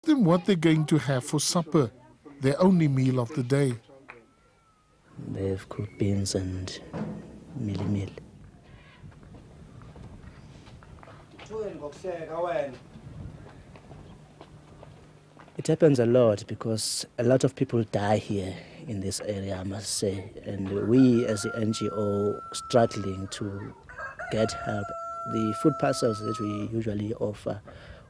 them what they're going to have for supper, their only meal of the day. They've cooked beans and meal. It happens a lot because a lot of people die here in this area, I must say. And we as the NGO struggling to get help. The food parcels that we usually offer,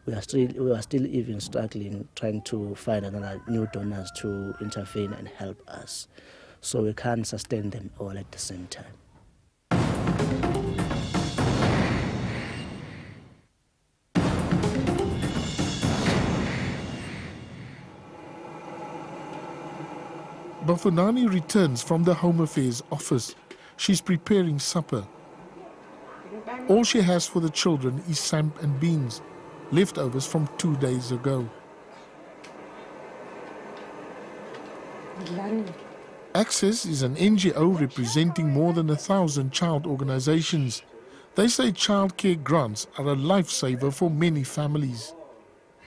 we are still even struggling trying to find another new donors to intervene and help us. So we can't sustain them all at the same time. Bafunani returns from the Home Affairs office. She's preparing supper. All she has for the children is samp and beans, leftovers from 2 days ago. Access is an NGO representing more than 1,000 child organizations. They say childcare grants are a lifesaver for many families.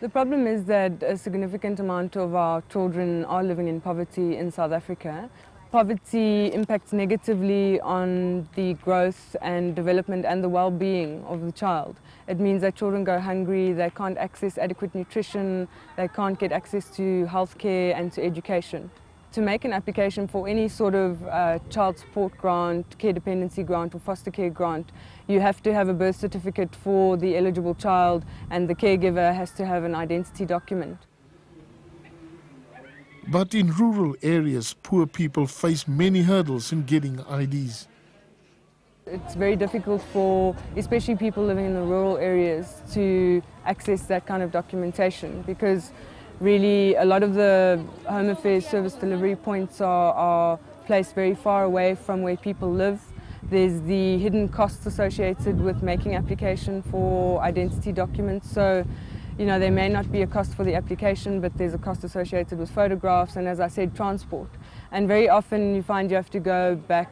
The problem is that a significant amount of our children are living in poverty in South Africa. Poverty impacts negatively on the growth and development and the well-being of the child. It means that children go hungry, they can't access adequate nutrition, they can't get access to healthcare and to education. To make an application for any sort of child support grant, care dependency grant or foster care grant, you have to have a birth certificate for the eligible child and the caregiver has to have an identity document. But in rural areas, poor people face many hurdles in getting IDs. It's very difficult for especially people living in the rural areas to access that kind of documentation because really a lot of the Home Affairs service delivery points are placed very far away from where people live. There's the hidden costs associated with making application for identity documents. So, you know, there may not be a cost for the application, but there's a cost associated with photographs and, as I said, transport. And very often you find you have to go back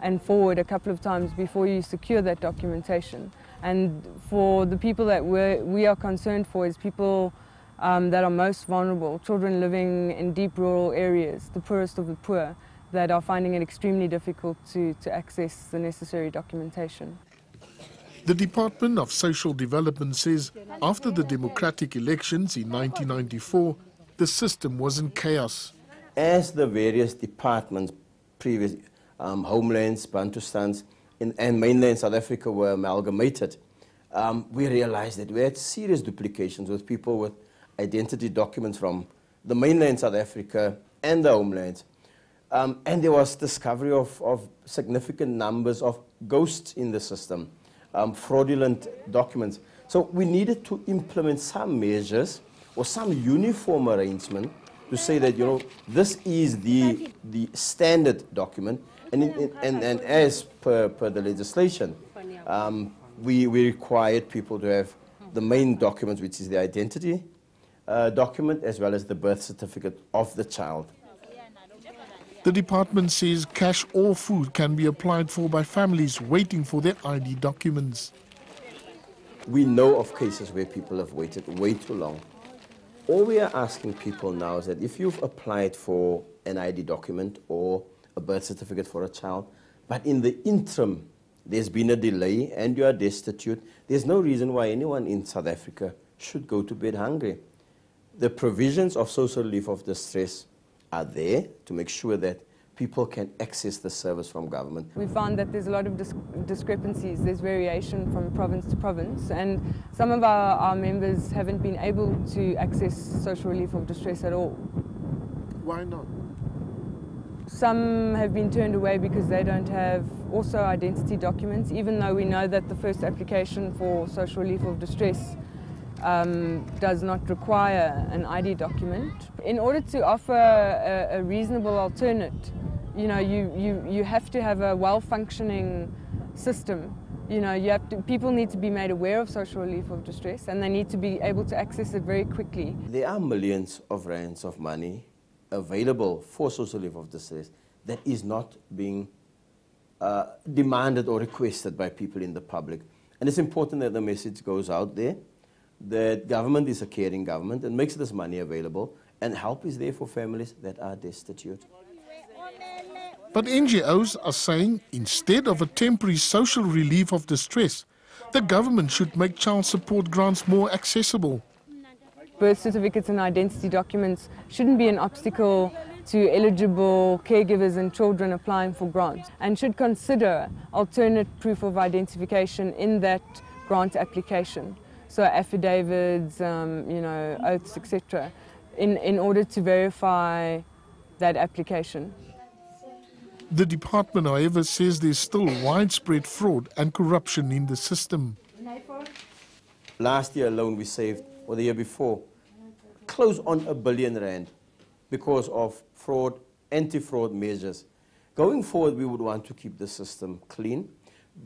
and forward a couple of times before you secure that documentation. And for the people that we are concerned for is people that are most vulnerable, children living in deep rural areas, the poorest of the poor, that are finding it extremely difficult to access the necessary documentation. The Department of Social Development says after the democratic elections in 1994, the system was in chaos. As the various departments, previous homelands, Bantustans, and mainland South Africa were amalgamated, we realized that we had serious duplications with people with identity documents from the mainland South Africa and the homelands. And there was discovery of significant numbers of ghosts in the system, fraudulent documents. So we needed to implement some measures or some uniform arrangement to say that, you know, this is the standard document, and as per the legislation, we required people to have the main document, which is the identity document, as well as the birth certificate of the child. The department says cash or food can be applied for by families waiting for their ID documents. We know of cases where people have waited way too long. All we are asking people now is that if you've applied for an ID document or a birth certificate for a child, but in the interim there's been a delay and you are destitute, there's no reason why anyone in South Africa should go to bed hungry. The provisions of social relief of distress are there to make sure that people can access the service from government. We found that there's a lot of discrepancies, there's variation from province to province, and some of our members haven't been able to access social relief of distress at all. Why not? Some have been turned away because they don't have also identity documents, even though we know that the first application for social relief of distress does not require an ID document. In order to offer a reasonable alternate, you know, you have to have a well-functioning system. You know, people need to be made aware of social relief of distress and they need to be able to access it very quickly. There are millions of rands of money available for social relief of distress that is not being demanded or requested by people in the public. And it's important that the message goes out there that government is a caring government and makes this money available, and help is there for families that are destitute. But NGOs are saying instead of a temporary social relief of distress, the government should make child support grants more accessible. Birth certificates and identity documents shouldn't be an obstacle to eligible caregivers and children applying for grants, and should consider alternate proof of identification in that grant application. So affidavits, oaths, etc., in order to verify that application. The department, however, says there's still widespread fraud and corruption in the system. Last year alone we saved, or the year before, close on R1 billion because of fraud, anti-fraud measures. Going forward, we would want to keep the system clean,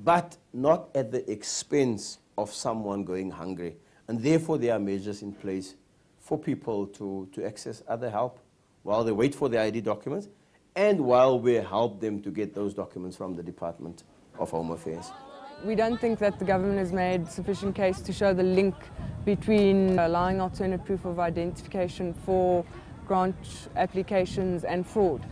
but not at the expense of someone going hungry. And therefore, there are measures in place for people to access other help while they wait for the ID documents, and while we help them to get those documents from the Department of Home Affairs. We don't think that the government has made sufficient case to show the link between allowing alternate proof of identification for grant applications and fraud.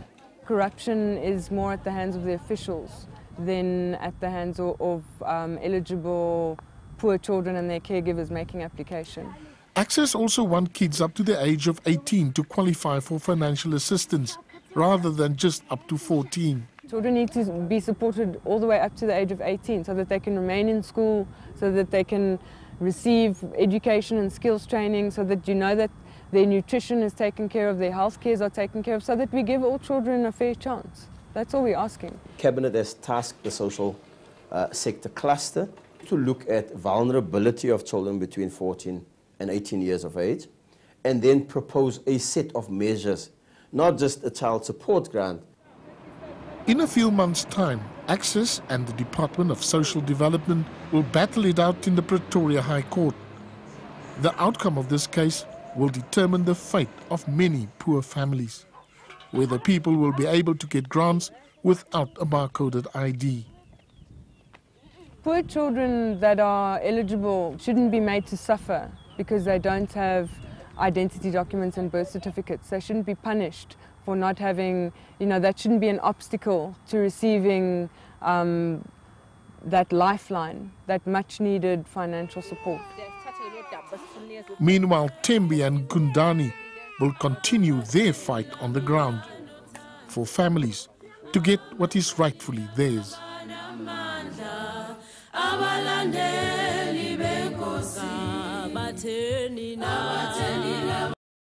Corruption is more at the hands of the officials than at the hands of eligible poor children and their caregivers making application. Access also want kids up to the age of 18 to qualify for financial assistance, rather than just up to 14. Children need to be supported all the way up to the age of 18 so that they can remain in school, so that they can receive education and skills training, so that you know that their nutrition is taken care of, their health cares are taken care of, so that we give all children a fair chance. That's all we're asking. Cabinet has tasked the social sector cluster to look at vulnerability of children between 14 and 18 years of age, and then propose a set of measures, not just a child support grant. In a few months' time, Access and the Department of Social Development will battle it out in the Pretoria High Court. The outcome of this case will determine the fate of many poor families, whether people will be able to get grants without a barcoded ID. Poor children that are eligible shouldn't be made to suffer because they don't have identity documents and birth certificates. They shouldn't be punished for not having, that shouldn't be an obstacle to receiving that lifeline, that much needed financial support. Meanwhile, Tembi and Gundani will continue their fight on the ground for families to get what is rightfully theirs. Abalandeli benkosi, abatheni